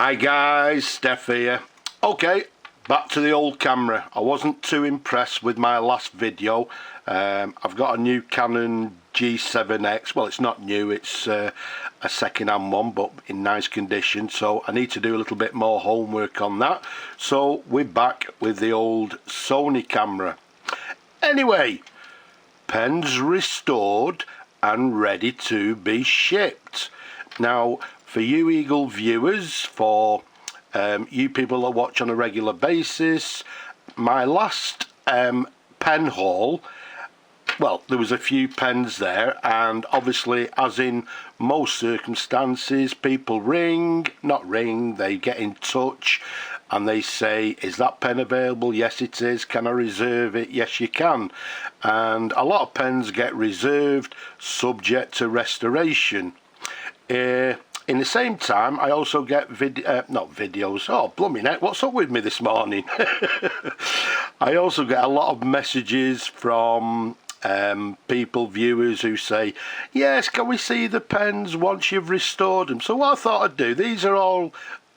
Hi guys, Steph here. Okay, back to the old camera. I wasn't too impressed with my last video. I've got a new Canon G7X. Well, it's not new, it's a second-hand one, but in nice condition, so I need to do a little bit more homework on that. So we're back with the old Sony camera. Anyway, pen's restored and ready to be shipped. Now, for you Eagle viewers, for you people that watch on a regular basis, my last pen haul, well, there was a few pens there, and obviously, as in most circumstances, people they get in touch and they say, is that pen available? Yes it is. Can I reserve it? Yes you can. And a lot of pens get reserved subject to restoration. In the same time, I also get videos. Oh, blooming heck, what's up with me this morning? I also get a lot of messages from people, viewers, who say, yes, can we see the pens once you've restored them? So what I thought I'd do, these are all,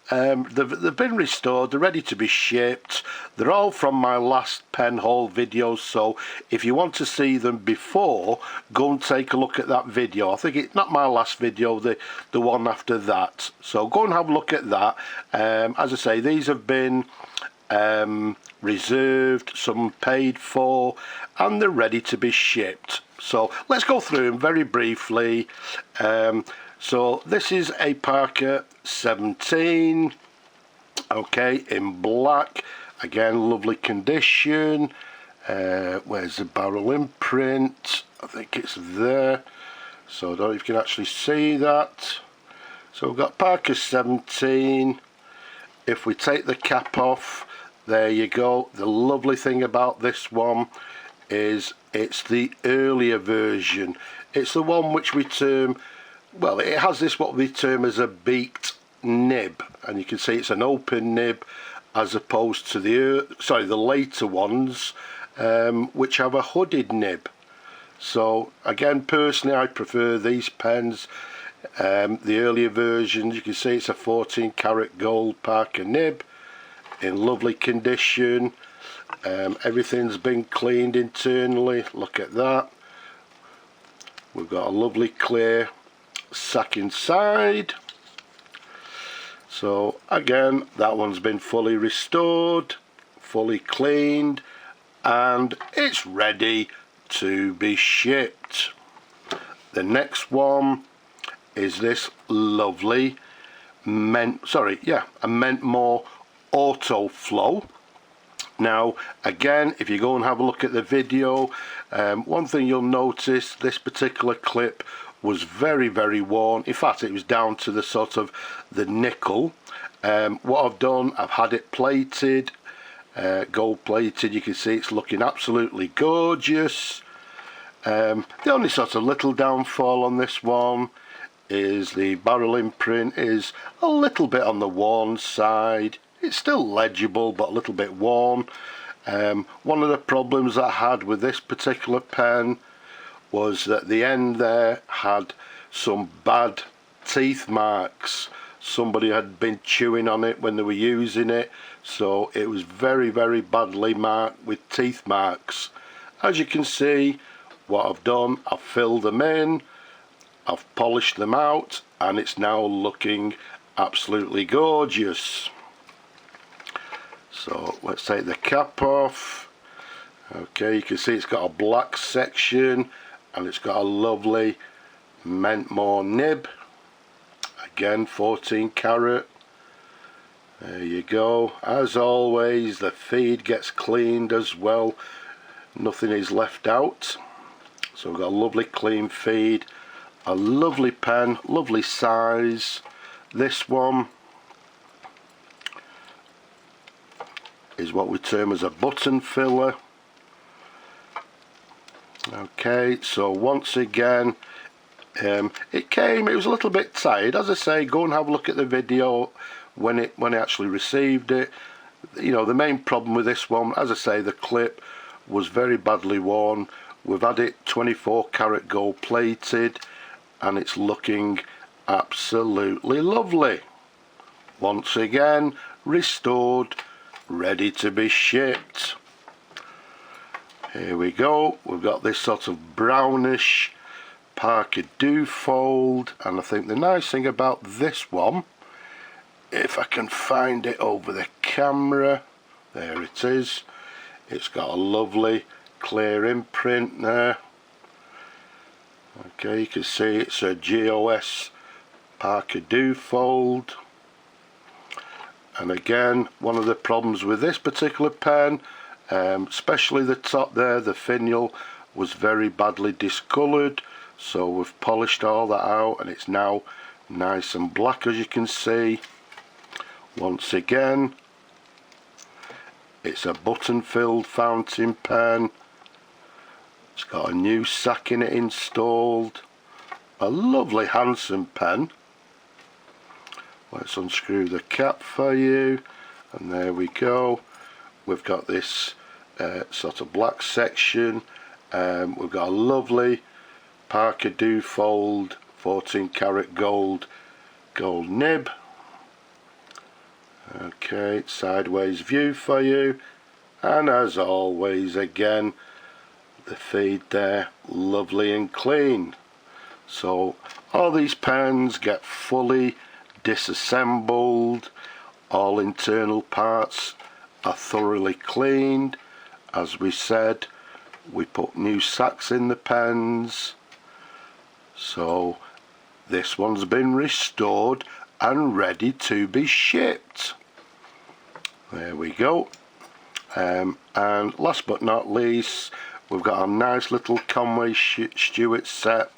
they've been restored, they're ready to be shipped. They're all from my last pen haul videos, so if you want to see them before, go and take a look at that video. I think it's not my last video, the one after that. So go and have a look at that. As I say, these have been reserved, some paid for, and they're ready to be shipped. So let's go through them very briefly. So this is a Parker 17, okay, in black, again lovely condition. Where's the barrel imprint? I think it's there, so I don't know if you can actually see that. So we've got Parker 17. If we take the cap off, there you go. The lovely thing about this one is it's the earlier version. It's the one which we term, well, it has this what we term as a beaked nib, and you can see it's an open nib as opposed to the later ones which have a hooded nib. So again, personally I prefer these pens, the earlier versions. You can see it's a 14 karat gold Parker nib in lovely condition. Everything's been cleaned internally, look at that. We've got a lovely clear sack inside. So again, that one's been fully restored, fully cleaned, and it's ready to be shipped. The next one is this lovely a Mentmore Auto Flow. Now again, if you go and have a look at the video, one thing you'll notice, this particular clip was very worn. In fact, it was down to the sort of the nickel. What I've done, I've had it plated, gold plated. You can see it's looking absolutely gorgeous. The only sort of little downfall on this one is the barrel imprint is a little bit on the worn side. It's still legible, but a little bit worn. One of the problems I had with this particular pen was that the end there had some bad teeth marks. Somebody had been chewing on it when they were using it, so it was very badly marked with teeth marks. As you can see, what I've done, I've filled them in, I've polished them out, and it's now looking absolutely gorgeous. So let's take the cap off. Okay, you can see it's got a black section and it's got a lovely Mentmore nib, again 14 karat. There you go. As always, the feed gets cleaned as well, nothing is left out. So we've got a lovely clean feed, a lovely pen, lovely size. This one is what we term as a button filler. Okay, so once again, it was a little bit tired. As I say, go and have a look at the video when I actually received it. You know, the main problem with this one, as I say, the clip was very badly worn. We've had it 24 karat gold plated and it's looking absolutely lovely. once again restored, ready to be shipped. Here we go, we've got this sort of brownish Parker Dufold, and I think the nice thing about this one, if I can find it over the camera, there it is, it's got a lovely clear imprint there. Okay, you can see it's a GOS Parker Dufold, and again, one of the problems with this particular pen, especially the top there, the finial was very badly discoloured, so we've polished all that out and it's now nice and black, as you can see. Once again, it's a button filled fountain pen. It's got a new sack in it installed. A lovely handsome pen. Let's unscrew the cap for you, and there we go. We've got this sort of black section. We've got a lovely Parker Dufold 14 karat gold nib. Okay, sideways view for you, and as always again, the feed there lovely and clean. So all these pens get fully disassembled, all internal parts are thoroughly cleaned. As we said, we put new sacks in the pens, so this one's been restored and ready to be shipped. There we go. And last but not least, we've got a nice little Conway Stewart set.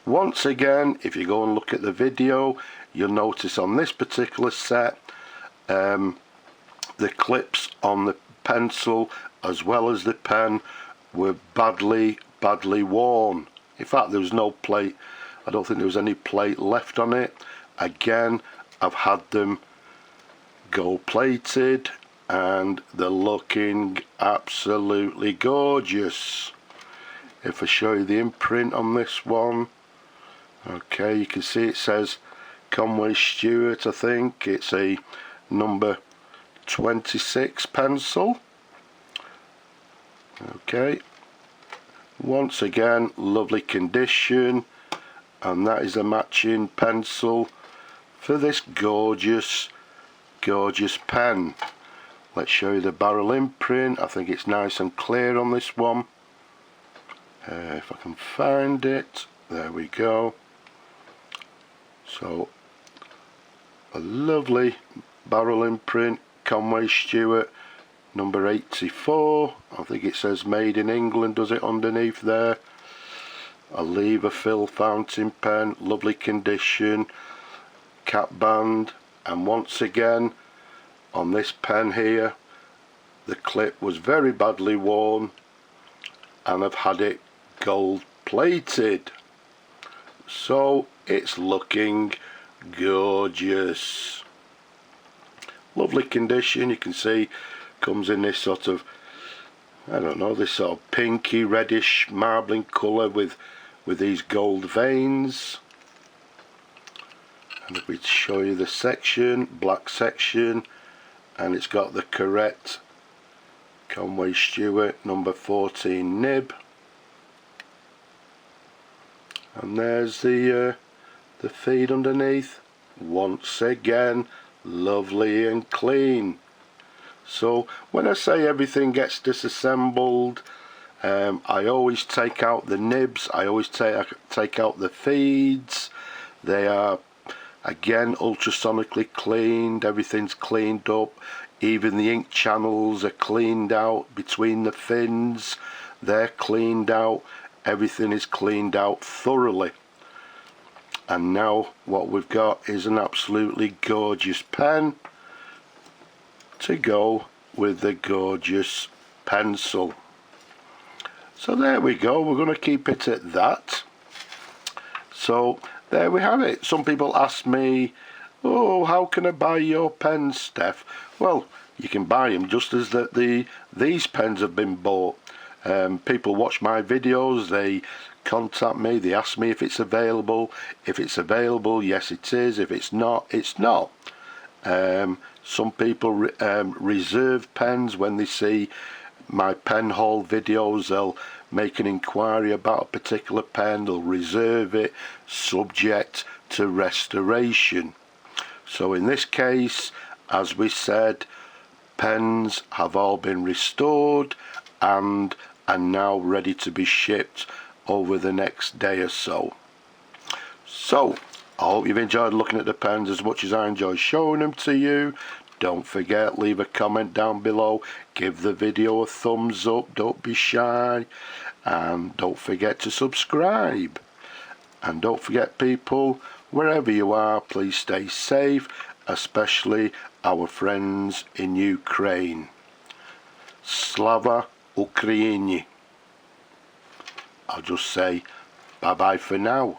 Once again, if you go and look at the video, you'll notice on this particular set, the clips on the pencil as well as the pen were badly worn. In fact, there was no plate. I don't think there was any plate left on it. Again, I've had them gold plated and they're looking absolutely gorgeous. If I show you the imprint on this one, okay, you can see it says Conway Stewart. I think it's a number 26 pencil. Okay, once again lovely condition, and that is a matching pencil for this gorgeous pen. Let's show you the barrel imprint. I think it's nice and clear on this one. If I can find it, there we go. So a lovely barrel imprint, Conway Stewart number 84. I think it says made in England, does it, underneath there. A lever fill fountain pen, lovely condition, cap band, and once again on this pen here, the clip was very badly worn and I've had it gold plated, so it's looking gorgeous. Lovely condition. You can see comes in this sort of, I don't know, this sort of pinky reddish marbling colour with these gold veins. And if we show you the section, black section, and it's got the correct Conway Stewart number 14 nib, and there's the feed underneath. Once again, lovely and clean. So when I say everything gets disassembled, I always take out the nibs, I always take out the feeds. They are again ultrasonically cleaned, everything's cleaned up, even the ink channels are cleaned out between the fins, they're cleaned out, everything is cleaned out thoroughly. And now what we've got is an absolutely gorgeous pen to go with the gorgeous pencil. So there we go, we're going to keep it at that. So there we have it. Some people ask me, oh, how can I buy your pens, Steph? Well, you can buy them just as these pens have been bought. People watch my videos, they contact me, they ask me if it's available. If it's available, yes it is. If it's not, it's not. Some people reserve pens when they see my pen haul videos. They'll make an inquiry about a particular pen, they'll reserve it, subject to restoration. So in this case, as we said, pens have all been restored and are now ready to be shipped over the next day or so. So I hope you've enjoyed looking at the pens as much as I enjoy showing them to you. Don't forget, leave a comment down below, give the video a thumbs up, don't be shy, and don't forget to subscribe. And don't forget, people, wherever you are, please stay safe, especially our friends in Ukraine. Slava Ukraini. I'll just say bye bye for now.